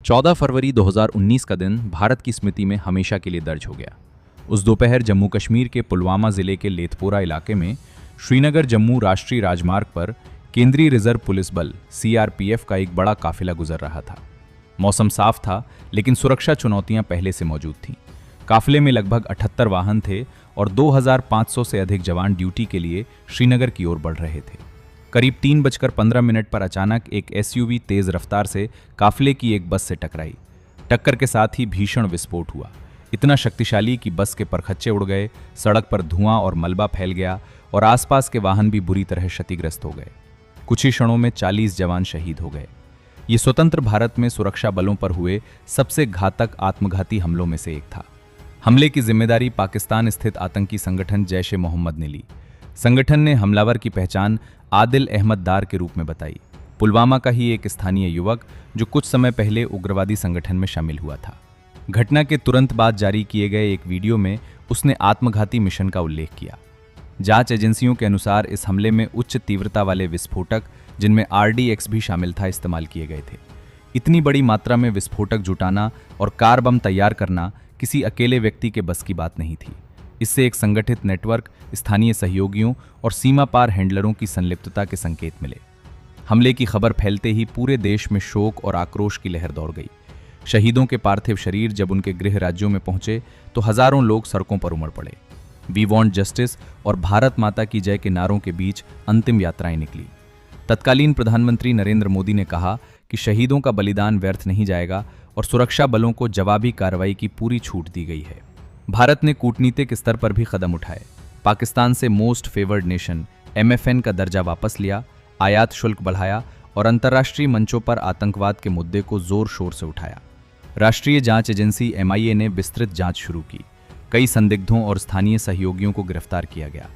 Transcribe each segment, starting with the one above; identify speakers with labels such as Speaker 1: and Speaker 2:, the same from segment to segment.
Speaker 1: 14 फरवरी 2019 का दिन भारत की स्मृति में हमेशा के लिए दर्ज हो गया। उस दोपहर जम्मू कश्मीर के पुलवामा जिले के लेथपोरा इलाके में श्रीनगर जम्मू राष्ट्रीय राजमार्ग पर केंद्रीय रिजर्व पुलिस बल सीआरपीएफ का एक बड़ा काफिला गुजर रहा था। मौसम साफ था, लेकिन सुरक्षा चुनौतियां पहले से मौजूद थीं। काफिले में लगभग 78 वाहन थे और 2500 से अधिक जवान ड्यूटी के लिए श्रीनगर की ओर बढ़ रहे थे। करीब 3:15 पर अचानक एक एसयूवी तेज रफ्तार से काफिले की एक बस से टकराई। टक्कर के साथ ही भीषण विस्फोट हुआ, इतना शक्तिशाली कि बस के परखच्चे उड़ गए, सड़क पर धुआं और मलबा फैल गया और आसपास के वाहन भी बुरी तरह क्षतिग्रस्त हो गए। कुछ ही क्षणों में 40 जवान शहीद हो गए। ये स्वतंत्र भारत में सुरक्षा बलों पर हुए सबसे घातक आत्मघाती हमलों में से एक था। हमले की जिम्मेदारी पाकिस्तान स्थित आतंकी संगठन जैश-ए-मोहम्मद ने ली। संगठन ने हमलावर की पहचान आदिल अहमद दार के रूप में बताई। पुलवामा का ही एक स्थानीय युवक जो कुछ समय पहले उग्रवादी संगठन में शामिल हुआ था। घटना के तुरंत बाद जारी किए गए एक वीडियो में उसने आत्मघाती मिशन का उल्लेख किया। जांच एजेंसियों के अनुसार इस हमले में उच्च तीव्रता वाले विस्फोटक, जिनमें RDX भी शामिल था, इस्तेमाल किए गए थे। इतनी बड़ी मात्रा में विस्फोटक जुटाना और कार बम तैयार करना किसी अकेले व्यक्ति के बस की बात नहीं थी। इससे एक संगठित नेटवर्क, स्थानीय सहयोगियों और सीमा पार हैंडलरों की संलिप्तता के संकेत मिले। हमले की खबर फैलते ही पूरे देश में शोक और आक्रोश की लहर दौड़ गई। शहीदों के पार्थिव शरीर जब उनके गृह राज्यों में पहुंचे तो हजारों लोग सड़कों पर उमड़ पड़े। वी वॉन्ट जस्टिस और भारत माता की जय के नारों के बीच अंतिम यात्राएं निकली। तत्कालीन प्रधानमंत्री नरेंद्र मोदी ने कहा कि शहीदों का बलिदान व्यर्थ नहीं जाएगा और सुरक्षा बलों को जवाबी कार्रवाई की पूरी छूट दी गई है। भारत ने कूटनीतिक स्तर पर भी कदम उठाए। पाकिस्तान से मोस्ट फेवर्ड नेशन MFN का दर्जा वापस लिया, आयात शुल्क बढ़ाया और अंतर्राष्ट्रीय मंचों पर आतंकवाद के मुद्दे को जोर शोर से उठाया। राष्ट्रीय जांच एजेंसी MIA ने विस्तृत जांच शुरू की। कई संदिग्धों और स्थानीय सहयोगियों को गिरफ्तार किया गया।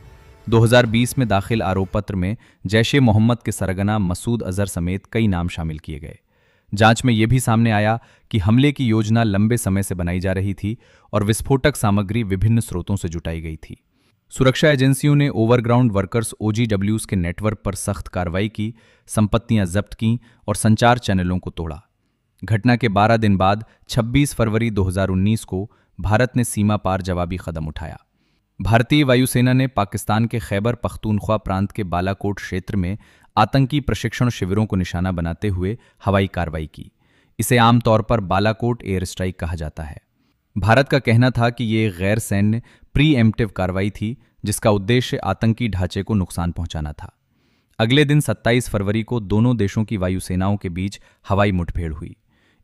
Speaker 1: 2020 में दाखिल आरोप पत्र में जैश-ए-मोहम्मद के सरगना मसूद अजहर समेत कई नाम शामिल किए गए। जांच में यह भी सामने आया कि हमले की योजना लंबे समय से बनाई जा रही थी और विस्फोटक सामग्री विभिन्न स्रोतों से जुटाई गई थी। सुरक्षा एजेंसियों ने ओवरग्राउंड वर्कर्स OGWs के नेटवर्क पर सख्त कार्रवाई की, संपत्तियां जब्त की और संचार चैनलों को तोड़ा। घटना के 12 दिन बाद 26 फरवरी 2019 को भारत ने सीमा पार जवाबी कदम उठाया। भारतीय वायुसेना ने पाकिस्तान के खैबर पख्तूनख्वा प्रांत के बालाकोट क्षेत्र में आतंकी प्रशिक्षण शिविरों को निशाना बनाते हुए हवाई कार्रवाई की। इसे आमतौर पर बालाकोट एयर स्ट्राइक कहा जाता है। भारत का कहना था कि ये एक गैर सैन्य प्री-एम्प्टिव कार्रवाई थी, जिसका उद्देश्य आतंकी ढांचे को नुकसान पहुंचाना था। अगले दिन 27 फरवरी को दोनों देशों की वायुसेनाओं के बीच हवाई मुठभेड़ हुई।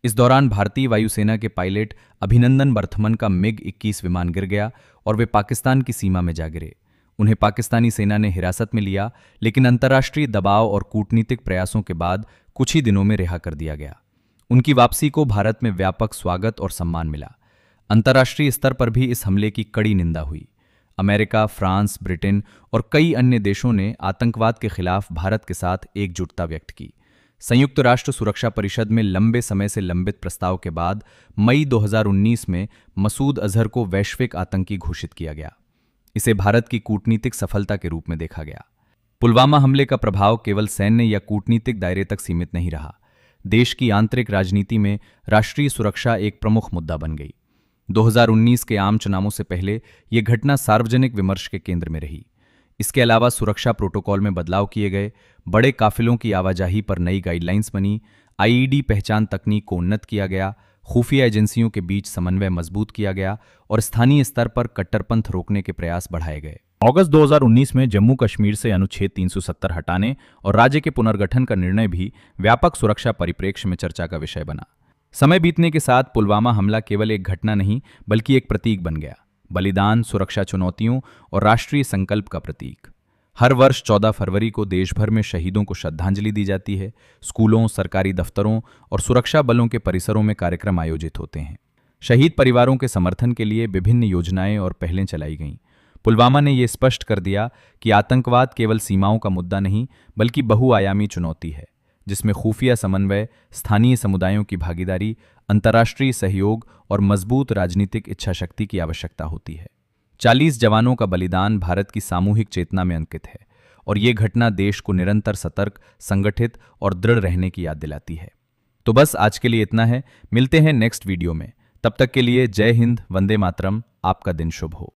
Speaker 1: इस दौरान भारतीय वायुसेना के पायलट अभिनंदन बर्धमान का MiG-21 विमान गिर गया और वे पाकिस्तान की सीमा में जा गिरे। उन्हें पाकिस्तानी सेना ने हिरासत में लिया, लेकिन अंतर्राष्ट्रीय दबाव और कूटनीतिक प्रयासों के बाद कुछ ही दिनों में रिहा कर दिया गया। उनकी वापसी को भारत में व्यापक स्वागत और सम्मान मिला। अंतर्राष्ट्रीय स्तर पर भी इस हमले की कड़ी निंदा हुई। अमेरिका, फ्रांस, ब्रिटेन और कई अन्य देशों ने आतंकवाद के खिलाफ भारत के साथ एकजुटता व्यक्त की। संयुक्त राष्ट्र सुरक्षा परिषद में लंबे समय से लंबित प्रस्ताव के बाद मई 2019 में मसूद अजहर को वैश्विक आतंकी घोषित किया गया। इसे भारत की कूटनीतिक सफलता के रूप में देखा गया। पुलवामा हमले का प्रभाव केवल सैन्य या कूटनीतिक दायरे तक सीमित नहीं रहा। देश की आंतरिक राजनीति में राष्ट्रीय सुरक्षा एक प्रमुख मुद्दा बन गई। 2019 के आम चुनावों से पहले यह घटना सार्वजनिक विमर्श के केंद्र में रही। इसके अलावा सुरक्षा प्रोटोकॉल में बदलाव किए गए, बड़े काफिलों की आवाजाही पर नई गाइडलाइंस बनी, IED पहचान तकनीक को उन्नत किया गया, खुफिया एजेंसियों के बीच समन्वय मजबूत किया गया और स्थानीय स्तर पर कट्टरपंथ रोकने के प्रयास बढ़ाए गए।
Speaker 2: अगस्त 2019 में जम्मू कश्मीर से अनुच्छेद 370 हटाने और राज्य के पुनर्गठन का निर्णय भी व्यापक सुरक्षा परिप्रेक्ष्य में चर्चा का विषय बना। समय बीतने के साथ पुलवामा हमला केवल एक घटना नहीं, बल्कि एक प्रतीक बन गया। बलिदान, सुरक्षा चुनौतियों और राष्ट्रीय संकल्प का प्रतीक। हर वर्ष 14 फरवरी को देश भर में शहीदों को श्रद्धांजलि दी जाती है। स्कूलों, सरकारी दफ्तरों और सुरक्षा बलों के परिसरों में कार्यक्रम आयोजित होते हैं। शहीद परिवारों के समर्थन के लिए विभिन्न योजनाएं और पहलें चलाई गईं। पुलवामा ने यह स्पष्ट कर दिया कि आतंकवाद केवल सीमाओं का मुद्दा नहीं, बल्कि बहुआयामी चुनौती है, जिसमें खुफिया समन्वय, स्थानीय समुदायों की भागीदारी, अंतर्राष्ट्रीय सहयोग और मजबूत राजनीतिक इच्छाशक्ति की आवश्यकता होती है। 40 जवानों का बलिदान भारत की सामूहिक चेतना में अंकित है और ये घटना देश को निरंतर सतर्क, संगठित और दृढ़ रहने की याद दिलाती है। तो बस आज के लिए इतना है, मिलते हैं नेक्स्ट वीडियो में। तब तक के लिए जय हिंद, वंदे मातरम, आपका दिन शुभ हो।